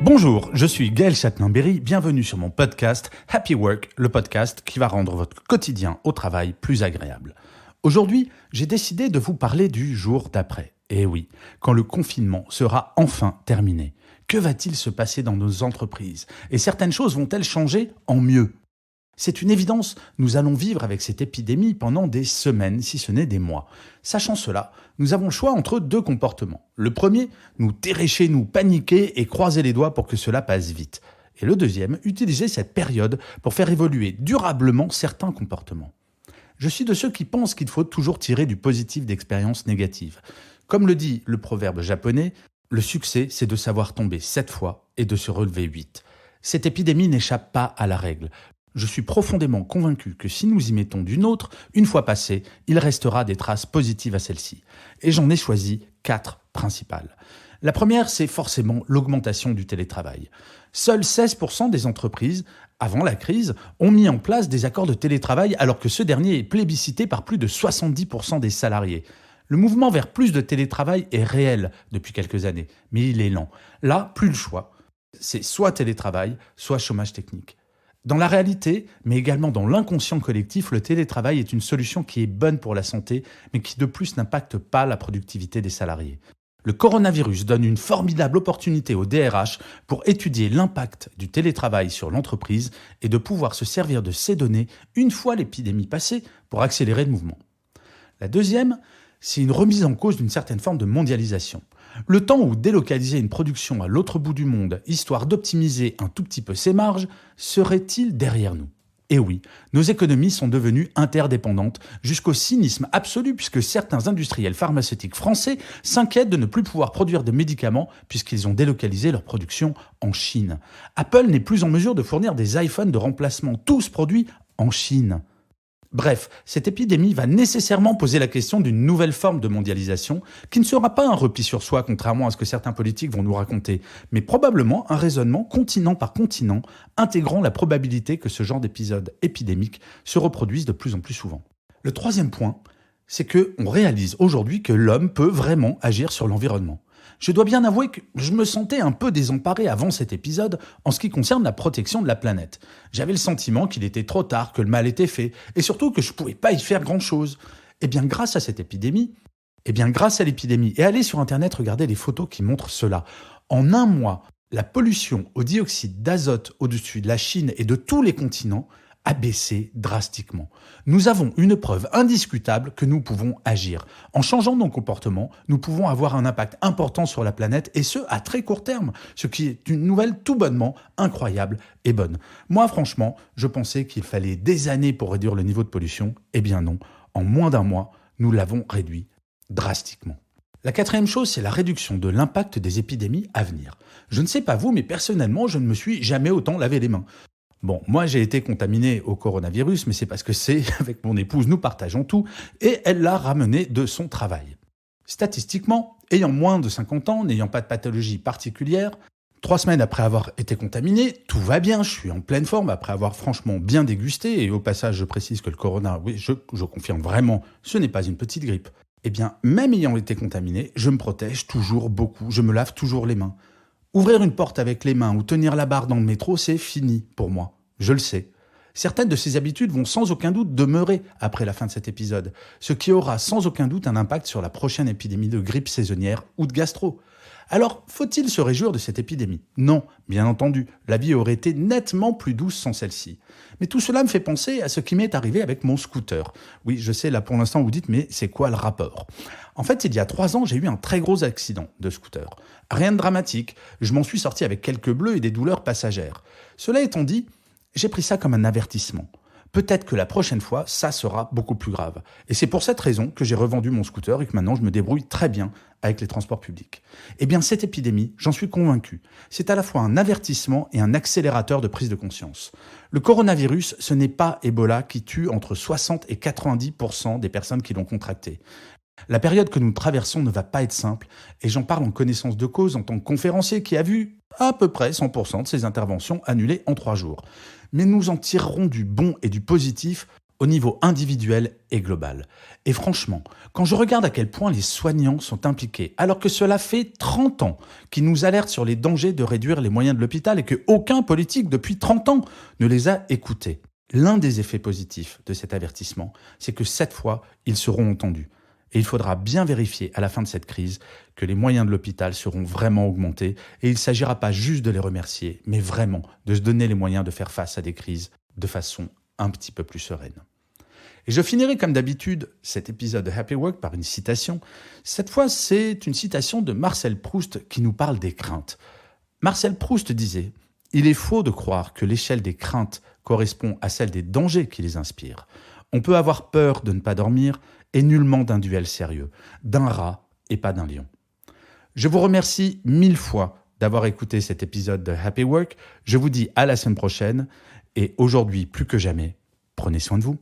Bonjour, je suis Gaël Châtelain-Berry, bienvenue sur mon podcast Happy Work, le podcast qui va rendre votre quotidien au travail plus agréable. Aujourd'hui, j'ai décidé de vous parler du jour d'après. Et oui, quand le confinement sera enfin terminé, que va-t-il se passer dans nos entreprises? Et certaines choses vont-elles changer en mieux? C'est une évidence, nous allons vivre avec cette épidémie pendant des semaines, si ce n'est des mois. Sachant cela, nous avons le choix entre deux comportements. Le premier, nous terrer, nous paniquer et croiser les doigts pour que cela passe vite. Et le deuxième, utiliser cette période pour faire évoluer durablement certains comportements. Je suis de ceux qui pensent qu'il faut toujours tirer du positif d'expériences négatives. Comme le dit le proverbe japonais, le succès, c'est de savoir tomber 7 fois et de se relever 8. Cette épidémie n'échappe pas à la règle. Je suis profondément convaincu que si nous y mettons du nôtre, une fois passée, il restera des traces positives à celle-ci. Et j'en ai choisi 4 principales. La première, c'est forcément l'augmentation du télétravail. Seuls 16% des entreprises, avant la crise, ont mis en place des accords de télétravail alors que ce dernier est plébiscité par plus de 70% des salariés. Le mouvement vers plus de télétravail est réel depuis quelques années, mais il est lent. Là, plus le choix. C'est soit télétravail, soit chômage technique. Dans la réalité, mais également dans l'inconscient collectif, le télétravail est une solution qui est bonne pour la santé, mais qui de plus n'impacte pas la productivité des salariés. Le coronavirus donne une formidable opportunité au DRH pour étudier l'impact du télétravail sur l'entreprise et de pouvoir se servir de ces données une fois l'épidémie passée pour accélérer le mouvement. La deuxième, c'est une remise en cause d'une certaine forme de mondialisation. Le temps où délocaliser une production à l'autre bout du monde, histoire d'optimiser un tout petit peu ses marges, serait-il derrière nous? Et oui, nos économies sont devenues interdépendantes jusqu'au cynisme absolu puisque certains industriels pharmaceutiques français s'inquiètent de ne plus pouvoir produire de médicaments puisqu'ils ont délocalisé leur production en Chine. Apple n'est plus en mesure de fournir des iPhones de remplacement, tous produits en Chine. Bref, cette épidémie va nécessairement poser la question d'une nouvelle forme de mondialisation qui ne sera pas un repli sur soi, contrairement à ce que certains politiques vont nous raconter, mais probablement un raisonnement continent par continent, intégrant la probabilité que ce genre d'épisode épidémique se reproduise de plus en plus souvent. Le troisième point, c'est qu'on réalise aujourd'hui que l'homme peut vraiment agir sur l'environnement. Je dois bien avouer que je me sentais un peu désemparé avant cet épisode en ce qui concerne la protection de la planète. J'avais le sentiment qu'il était trop tard, que le mal était fait, et surtout que je ne pouvais pas y faire grand-chose. Eh bien, grâce à l'épidémie, et allez sur Internet regarder les photos qui montrent cela. En un mois, la pollution au dioxyde d'azote au-dessus de la Chine et de tous les continents a baissé drastiquement. Nous avons une preuve indiscutable que nous pouvons agir. En changeant nos comportements, nous pouvons avoir un impact important sur la planète et ce, à très court terme, ce qui est une nouvelle tout bonnement incroyable et bonne. Moi, franchement, je pensais qu'il fallait des années pour réduire le niveau de pollution. Eh bien non, en moins d'un mois, nous l'avons réduit drastiquement. La quatrième chose, c'est la réduction de l'impact des épidémies à venir. Je ne sais pas vous, mais personnellement, je ne me suis jamais autant lavé les mains. Bon, moi j'ai été contaminé au coronavirus, mais c'est parce que avec mon épouse, nous partageons tout, et elle l'a ramené de son travail. Statistiquement, ayant moins de 50 ans, n'ayant pas de pathologie particulière, 3 semaines après avoir été contaminé, tout va bien, je suis en pleine forme après avoir franchement bien dégusté, et au passage je précise que le corona, oui, je confirme vraiment, ce n'est pas une petite grippe. Eh bien, même ayant été contaminé, je me protège toujours beaucoup, je me lave toujours les mains. Ouvrir une porte avec les mains ou tenir la barre dans le métro, c'est fini pour moi. Je le sais. Certaines de ces habitudes vont sans aucun doute demeurer après la fin de cet épisode, ce qui aura sans aucun doute un impact sur la prochaine épidémie de grippe saisonnière ou de gastro. Alors, faut-il se réjouir de cette épidémie? Non, bien entendu, la vie aurait été nettement plus douce sans celle-ci. Mais tout cela me fait penser à ce qui m'est arrivé avec mon scooter. Oui, je sais, là pour l'instant vous dites, mais c'est quoi le rapport? En fait, il y a 3 ans, j'ai eu un très gros accident de scooter. Rien de dramatique, je m'en suis sorti avec quelques bleus et des douleurs passagères. Cela étant dit, j'ai pris ça comme un avertissement. Peut-être que la prochaine fois, ça sera beaucoup plus grave. Et c'est pour cette raison que j'ai revendu mon scooter et que maintenant je me débrouille très bien avec les transports publics. Eh bien, cette épidémie, j'en suis convaincu, c'est à la fois un avertissement et un accélérateur de prise de conscience. Le coronavirus, ce n'est pas Ebola qui tue entre 60 et 90% des personnes qui l'ont contracté. La période que nous traversons ne va pas être simple, et j'en parle en connaissance de cause en tant que conférencier qui a vu à peu près 100% de ses interventions annulées en 3 jours. Mais nous en tirerons du bon et du positif au niveau individuel et global. Et franchement, quand je regarde à quel point les soignants sont impliqués, alors que cela fait 30 ans qu'ils nous alertent sur les dangers de réduire les moyens de l'hôpital et qu'aucun politique depuis 30 ans ne les a écoutés, l'un des effets positifs de cet avertissement, c'est que cette fois, ils seront entendus. Et il faudra bien vérifier à la fin de cette crise que les moyens de l'hôpital seront vraiment augmentés et il ne s'agira pas juste de les remercier, mais vraiment de se donner les moyens de faire face à des crises de façon un petit peu plus sereine. Et je finirai comme d'habitude cet épisode de Happy Work par une citation. Cette fois, c'est une citation de Marcel Proust qui nous parle des craintes. Marcel Proust disait « Il est faux de croire que l'échelle des craintes correspond à celle des dangers qui les inspirent. On peut avoir peur de ne pas dormir et nullement d'un duel sérieux, d'un rat et pas d'un lion. » Je vous remercie 1000 fois d'avoir écouté cet épisode de Happy Work. Je vous dis à la semaine prochaine et aujourd'hui, plus que jamais, prenez soin de vous.